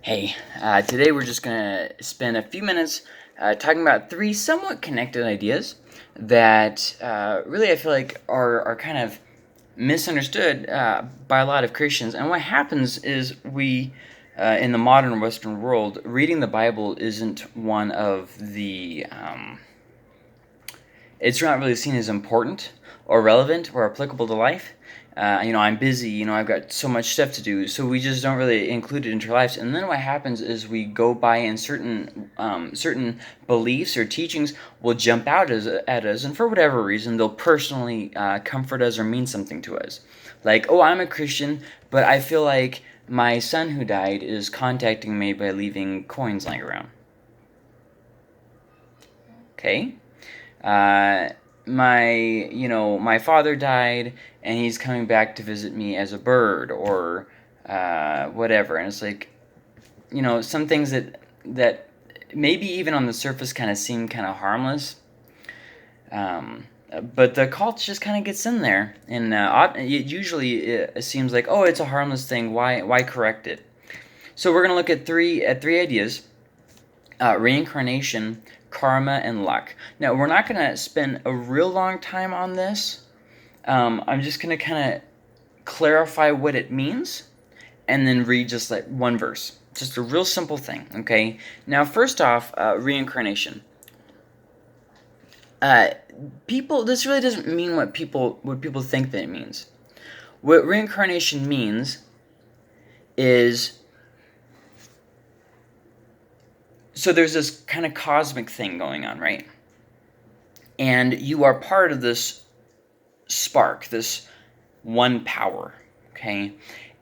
Hey, today we're just going to spend a few minutes talking about three somewhat connected ideas that really I feel like are kind of misunderstood by a lot of Christians. And what happens is in the modern Western world, reading the Bible isn't one of it's not really seen as important or relevant or applicable to life. I'm busy, I've got so much stuff to do, so we just don't really include it into our lives. And then what happens is we go by and certain beliefs or teachings will jump out at us, and for whatever reason, they'll personally comfort us or mean something to us. Like, oh, I'm a Christian, but I feel like my son who died is contacting me by leaving coins lying around. Okay? Uh, my father died, and he's coming back to visit me as a bird, or whatever. And it's like, some things that maybe even on the surface kind of seem kind of harmless, um, but the cult just kind of gets in there, and it seems like, oh, it's a harmless thing. Why correct it? So we're gonna look at three ideas: reincarnation, karma, and luck. Now, we're not going to spend a real long time on this. I'm just going to kind of clarify what it means and then read just like one verse. Just a real simple thing, okay? Now, first off, reincarnation. This really doesn't mean what people think that it means. What reincarnation means is, so there's this kind of cosmic thing going on, right? And you are part of this spark, this one power, okay?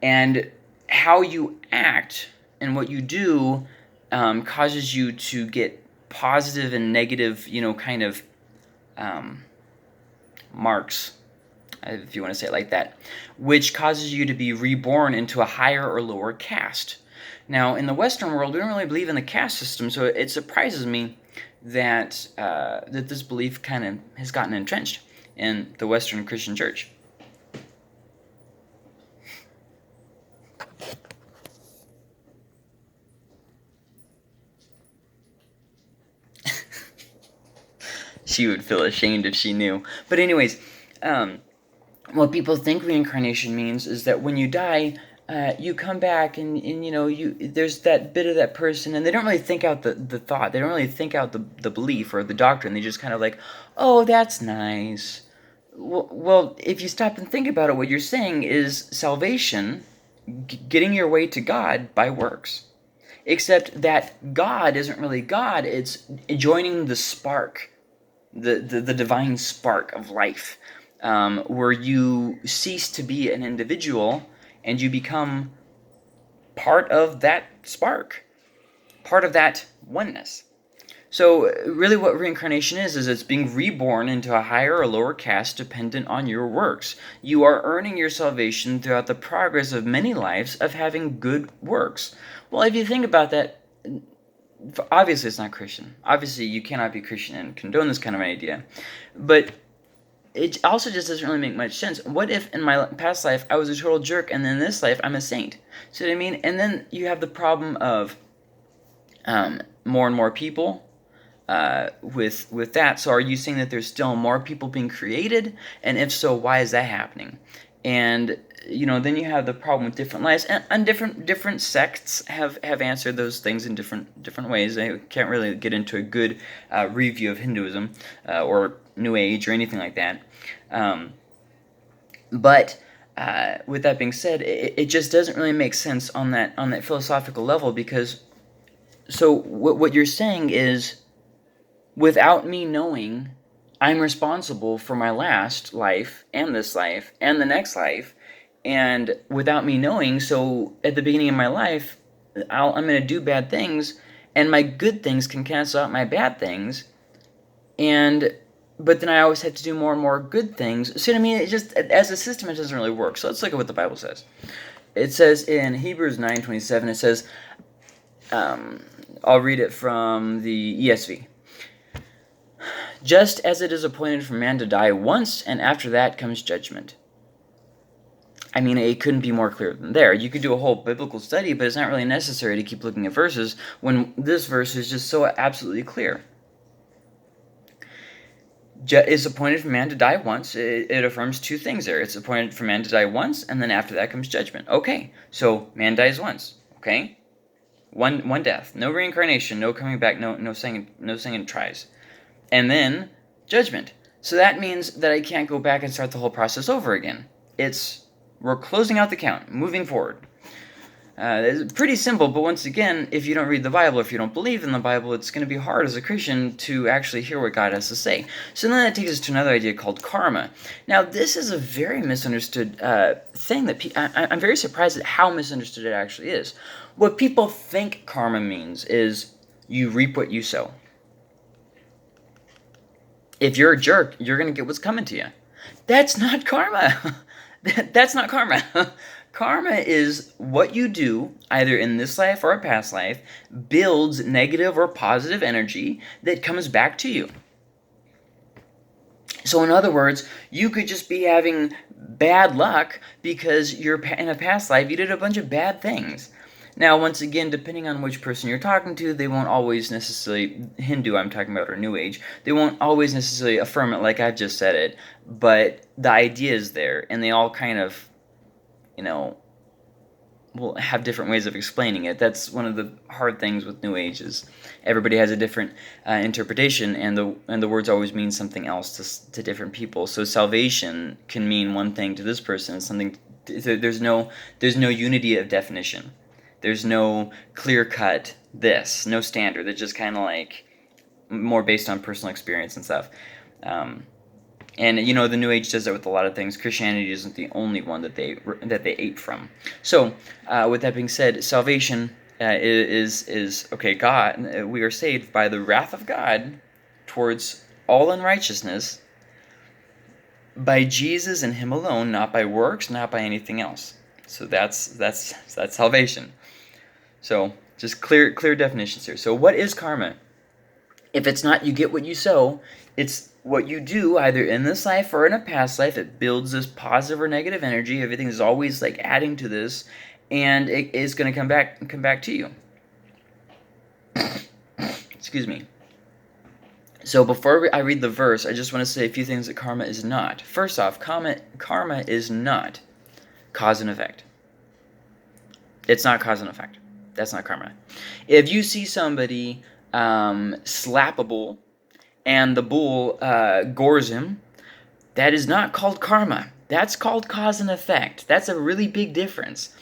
And how you act and what you do causes you to get positive and negative, kind of marks, if you want to say it like that, which causes you to be reborn into a higher or lower caste. Now, in the Western world, we don't really believe in the caste system, so it surprises me that that this belief kind of has gotten entrenched in the Western Christian Church. She would feel ashamed if she knew. But anyways, what people think reincarnation means is that when you die, you come back and there's that bit of that person, and they don't really think out the thought. They don't really think out the belief or the doctrine. They just kind of like, oh, that's nice. Well, if you stop and think about it, what you're saying is salvation, getting your way to God by works. Except that God isn't really God. It's joining the spark, the divine spark of life, where you cease to be an individual and you become part of that spark, part of that oneness. So really what reincarnation is it's being reborn into a higher or lower caste dependent on your works. You are earning your salvation throughout the progress of many lives of having good works. Well, if you think about that, obviously it's not Christian. Obviously you cannot be Christian and condone this kind of idea. But it also just doesn't really make much sense. What if in my past life I was a total jerk, and then in this life I'm a saint? See what I mean? And then you have the problem of more and more people with that. So are you saying that there's still more people being created? And if so, why is that happening? And then you have the problem with different lives, and different sects have answered those things in different ways. I can't really get into a good review of Hinduism or New Age or anything like that. But with that being said, it just doesn't really make sense on that philosophical level, because so what you're saying is, without me knowing, I'm responsible for my last life and this life and the next life. And without me knowing, so at the beginning of my life, I'm going to do bad things, and my good things can cancel out my bad things. But then I always have to do more and more good things. See what I mean? It just, as a system, it doesn't really work. So let's look at what the Bible says. It says in Hebrews 9:27, it says, I'll read it from the ESV. Just as it is appointed for man to die once, and after that comes judgment. I mean, it couldn't be more clear than there. You could do a whole biblical study, but it's not really necessary to keep looking at verses when this verse is just so absolutely clear. It's appointed for man to die once. It affirms two things there. It's appointed for man to die once, and then after that comes judgment. Okay, so man dies once. Okay, one death, no reincarnation, no coming back, no second tries, and then judgment. So that means that I can't go back and start the whole process over again. We're closing out the count, moving forward. It's pretty simple, but once again, if you don't read the Bible, if you don't believe in the Bible, it's going to be hard as a Christian to actually hear what God has to say. So then that takes us to another idea called karma. Now, this is a very misunderstood thing that I'm very surprised at how misunderstood it actually is. What people think karma means is you reap what you sow. If you're a jerk, you're going to get what's coming to you. That's not karma. That's not karma. Karma is what you do, either in this life or a past life, builds negative or positive energy that comes back to you. So in other words, you could just be having bad luck because in a past life you did a bunch of bad things. Now, once again, depending on which person you're talking to, they won't always necessarily, Hindu I'm talking about, or New Age, they won't always necessarily affirm it like I've just said it, but the idea is there, and they all kind of, will have different ways of explaining it. That's one of the hard things with New Age is everybody has a different interpretation, and the words always mean something else to different people. So salvation can mean one thing to this person, and something. There's no unity of definition. There's no clear-cut no standard. It's just kind of like more based on personal experience and stuff. And the New Age does that with a lot of things. Christianity isn't the only one that they ate from. So, with that being said, salvation is okay. God, we are saved by the wrath of God towards all unrighteousness by Jesus and Him alone, not by works, not by anything else. So that's salvation. So just clear definitions here. So what is karma? If it's not you get what you sow, it's what you do either in this life or in a past life. It builds this positive or negative energy. Everything is always like adding to this, and it is going to come back to you. Excuse me. So before I read the verse, I just want to say a few things that karma is not. First off, karma is not cause and effect. It's not cause and effect. That's not karma. If you see somebody slap a bull and the bull gores him, that is not called karma. That's called cause and effect. That's a really big difference.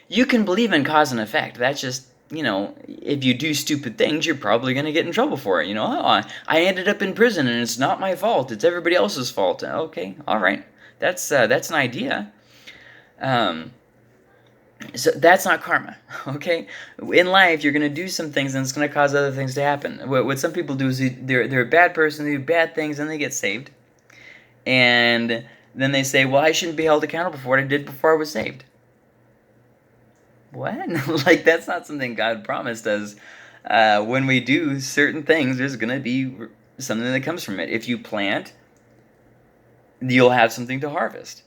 You can believe in cause and effect. That's just, if you do stupid things, you're probably going to get in trouble for it. I ended up in prison and it's not my fault. It's everybody else's fault. Okay, all right. That's an idea. So that's not karma, okay? In life, you're going to do some things and it's going to cause other things to happen. What some people do is they're a bad person, they do bad things, and they get saved. And then they say, well, I shouldn't be held accountable for what I did before I was saved. What? Like, that's not something God promised us. When we do certain things, there's going to be something that comes from it. If you plant, you'll have something to harvest.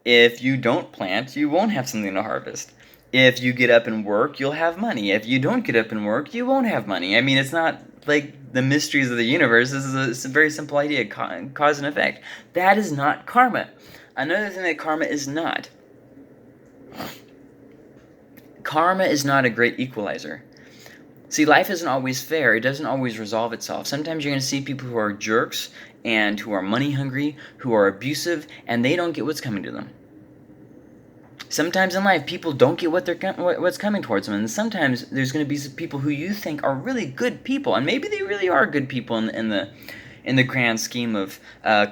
If you don't plant, you won't have something to harvest. If you get up and work, you'll have money. If you don't get up and work, you won't have money. I mean, it's not like the mysteries of the universe. This is a very simple idea, cause and effect. That is not karma. Another thing that karma is not a great equalizer. See, life isn't always fair. It doesn't always resolve itself. Sometimes you're going to see people who are jerks and who are money hungry, who are abusive, and they don't get what's coming to them. Sometimes in life, people don't get what's coming towards them, and sometimes there's going to be some people who you think are really good people, and maybe they really are good people in the grand scheme of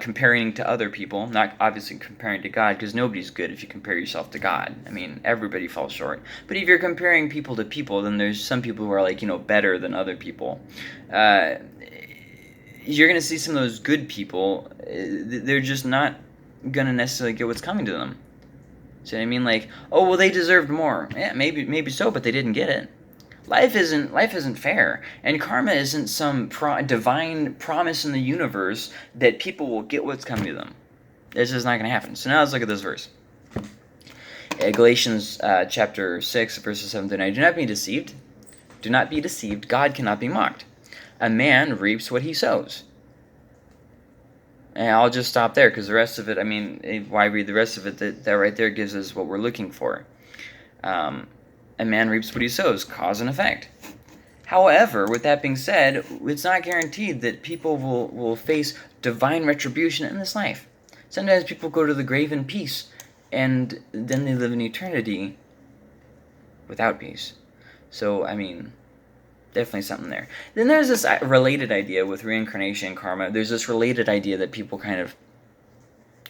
comparing to other people. Not obviously comparing to God, because nobody's good if you compare yourself to God. I mean, everybody falls short. But if you're comparing people to people, then there's some people who are better than other people. You're going to see some of those good people, they're just not going to necessarily get what's coming to them. See what I mean? They deserved more. Yeah, maybe so, but they didn't get it. Life isn't fair, and karma isn't some divine promise in the universe that people will get what's coming to them. It's just not going to happen. So now let's look at this verse. Galatians chapter 6, verses 7 through 9. Do not be deceived. Do not be deceived. God cannot be mocked. A man reaps what he sows. And I'll just stop there, because the rest of it, I mean, why read the rest of it? That right there gives us what we're looking for. A man reaps what he sows, cause and effect. However, with that being said, it's not guaranteed that people will face divine retribution in this life. Sometimes people go to the grave in peace, and then they live in eternity without peace. So, I mean, definitely something there. Then there's this related idea with reincarnation and karma. There's this related idea that people kind of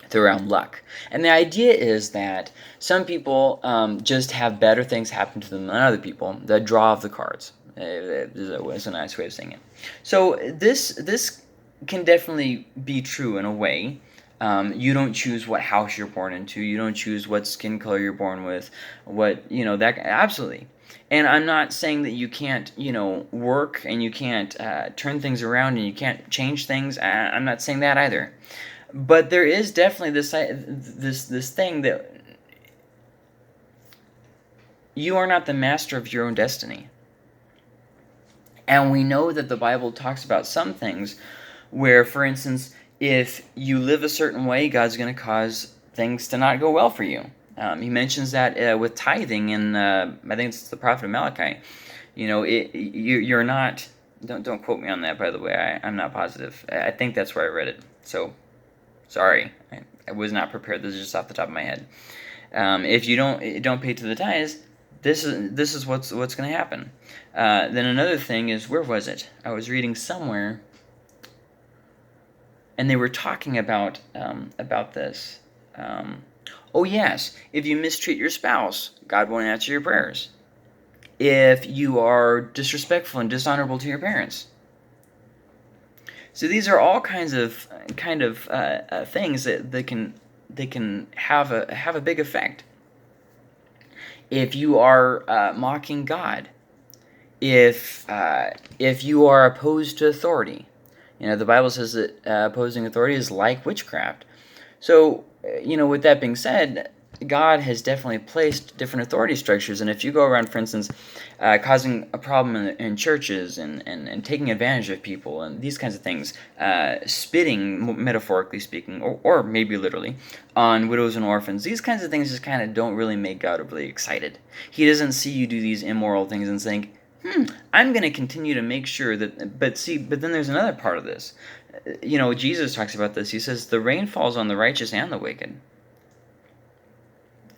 throw around luck. And the idea is that some people just have better things happen to them than other people. The draw of the cards is a nice way of saying it. So this can definitely be true in a way. You don't choose what house you're born into. You don't choose what skin color you're born with. That absolutely. And I'm not saying that you can't, work and you can't turn things around and you can't change things. I'm not saying that either. But there is definitely this thing that you are not the master of your own destiny. And we know that the Bible talks about some things where, for instance, if you live a certain way, God's going to cause things to not go well for you. He mentions that with tithing in, I think it's the prophet of Malachi. You're not, don't quote me on that, by the way. I'm not positive. I think that's where I read it. So, sorry. I was not prepared. This is just off the top of my head. If you don't pay to the tithes, this is what's going to happen. Then another thing is, where was it? I was reading somewhere, and they were talking about this. Oh yes, if you mistreat your spouse, God won't answer your prayers. If you are disrespectful and dishonorable to your parents. So these are all kinds of things that can have a big effect. If you are mocking God, if you are opposed to authority, the Bible says that opposing authority is like witchcraft. So, with that being said, God has definitely placed different authority structures, and if you go around, for instance, causing a problem in churches and taking advantage of people and these kinds of things, spitting, metaphorically speaking, or maybe literally, on widows and orphans, these kinds of things just kind of don't really make God overly excited. He doesn't see you do these immoral things and think, I'm going to continue to make sure that, but then there's another part of this. Jesus talks about this. He says, the rain falls on the righteous and the wicked.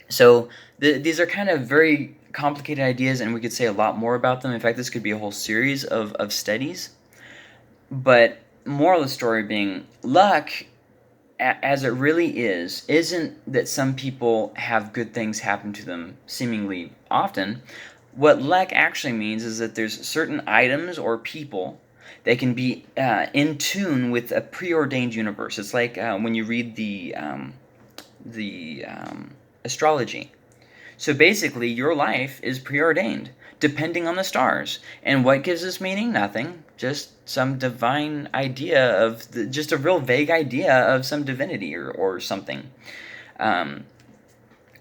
So these are kind of very complicated ideas, and we could say a lot more about them. In fact, this could be a whole series of studies. But moral of the story being, luck, as it really isn't that some people have good things happen to them seemingly often. What luck actually means is that there's certain items or people that can be in tune with a preordained universe. It's like when you read the astrology. So basically, your life is preordained, depending on the stars. And what gives this meaning? Nothing. Just some divine idea just a real vague idea of some divinity or something. And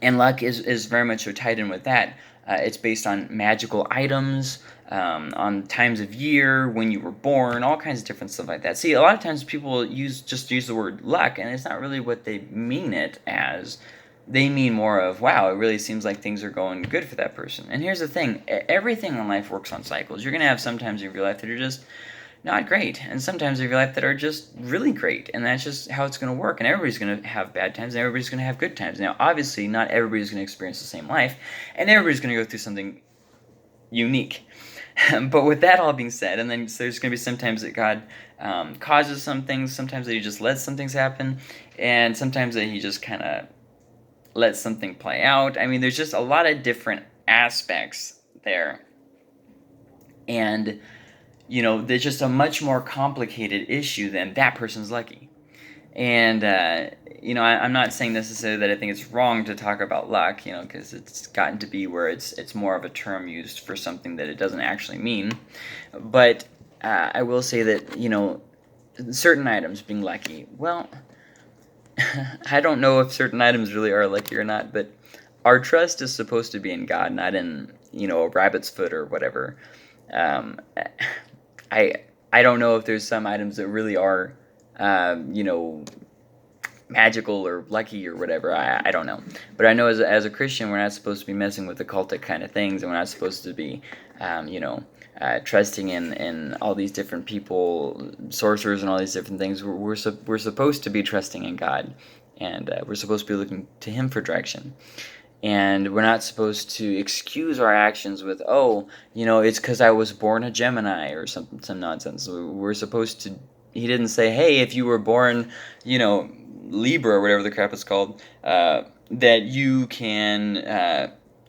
luck is very much so tied in with that. It's based on magical items, on times of year, when you were born, all kinds of different stuff like that. See, a lot of times people use the word luck, and it's not really what they mean it as. They mean more of, wow, it really seems like things are going good for that person. And here's the thing, everything in life works on cycles. You're going to have some times in your life that are just not great, and sometimes in your life that are just really great, and that's just how it's going to work. And everybody's going to have bad times, and everybody's going to have good times. Now, obviously, not everybody's going to experience the same life, and everybody's going to go through something unique. But with that all being said, and then there's going to be sometimes that God causes some things, sometimes that He just lets some things happen, and sometimes that He just kind of let something play out. I mean, there's just a lot of different aspects there. And, there's just a much more complicated issue than that person's lucky. And, I'm not saying necessarily that I think it's wrong to talk about luck, because it's gotten to be where it's more of a term used for something that it doesn't actually mean. But I will say that, certain items being lucky, well, I don't know if certain items really are lucky or not, but our trust is supposed to be in God, not in, a rabbit's foot or whatever. Um, I I don't know if there's some items that really are, you know, magical or lucky or whatever. I don't know. But I know as a Christian, we're not supposed to be messing with occultic kind of things, and we're not supposed to be, trusting in all these different people, sorcerers, and all these different things. We're supposed to be trusting in God, and we're supposed to be looking to Him for direction. And we're not supposed to excuse our actions with, oh, it's because I was born a Gemini or some nonsense. We're supposed to. He didn't say, hey, if you were born, Libra or whatever the crap it's called, that you can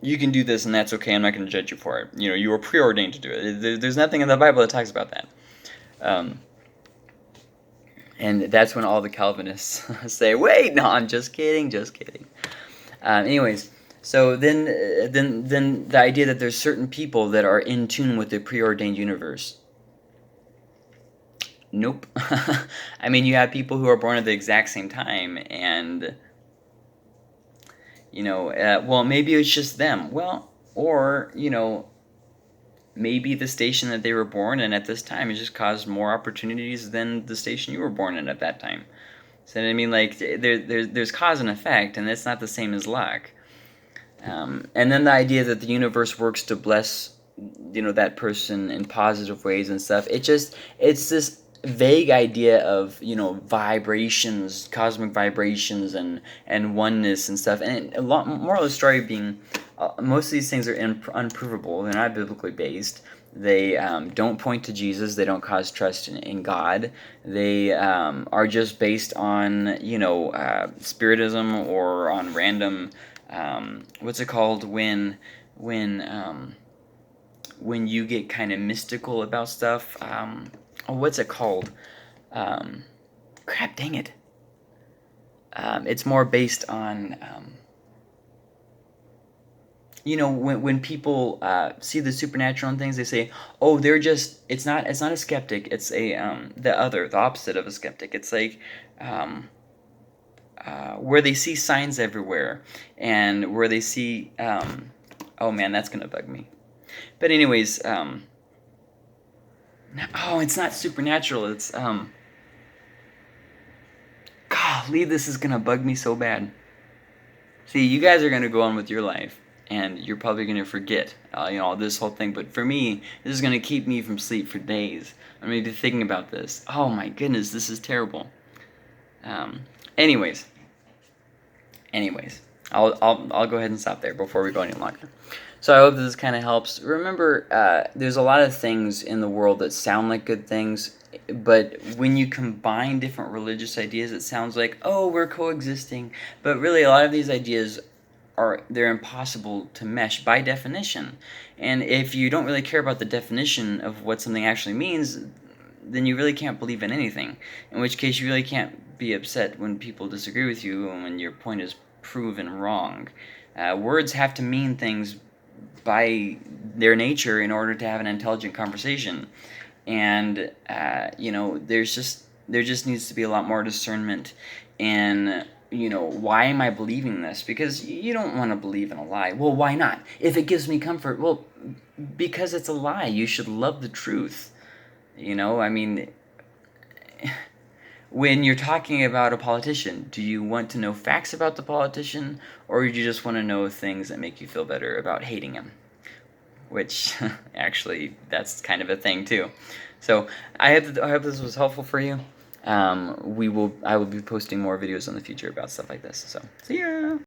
do this and that's okay. I'm not going to judge you for it. You were preordained to do it. There's nothing in the Bible that talks about that. And that's when all the Calvinists say, wait, no, I'm just kidding, just kidding. Anyways, so then the idea that there's certain people that are in tune with the preordained universe. Nope. I mean, you have people who are born at the exact same time, and well, maybe it's just them. Well, or maybe the station that they were born in at this time has just caused more opportunities than the station you were born in at that time. So I mean, like there's cause and effect, and it's not the same as luck. And then the idea that the universe works to bless, that person in positive ways and stuff. It's this vague idea of vibrations, cosmic vibrations, and oneness and stuff. And a lot more of the story being, most of these things are unprovable. They're not biblically based. They don't point to Jesus. They don't cause trust in God. They are just based on spiritism or on random. What's it called when you get kind of mystical about stuff? What's it called? Crap, dang it. It's more based on, when people see the supernatural and things, they say, oh, it's not a skeptic, it's the opposite of a skeptic. It's like, where they see signs everywhere, and where they see, oh man, that's gonna bug me. But anyways, it's not supernatural. It's golly, this is gonna bug me so bad. See, you guys are gonna go on with your life, and you're probably gonna forget, this whole thing. But for me, this is gonna keep me from sleep for days. I'm gonna be thinking about this. Oh my goodness, this is terrible. Anyways, I'll go ahead and stop there before we go any longer. So I hope this kind of helps. Remember, there's a lot of things in the world that sound like good things, but when you combine different religious ideas, it sounds like, oh, we're coexisting. But really, a lot of these ideas they're impossible to mesh by definition. And if you don't really care about the definition of what something actually means, then you really can't believe in anything. In which case, you really can't be upset when people disagree with you and when your point is proven wrong. Words have to mean things by their nature in order to have an intelligent conversation. And there just needs to be a lot more discernment in why am I believing this? Because you don't want to believe in a lie. Well, why not? If it gives me comfort, well, because it's a lie. You should love the truth. I mean, when you're talking about a politician, do you want to know facts about the politician, or do you just want to know things that make you feel better about hating him? Which, actually, that's kind of a thing, too. So, I hope this was helpful for you. I will be posting more videos in the future about stuff like this. So, see ya!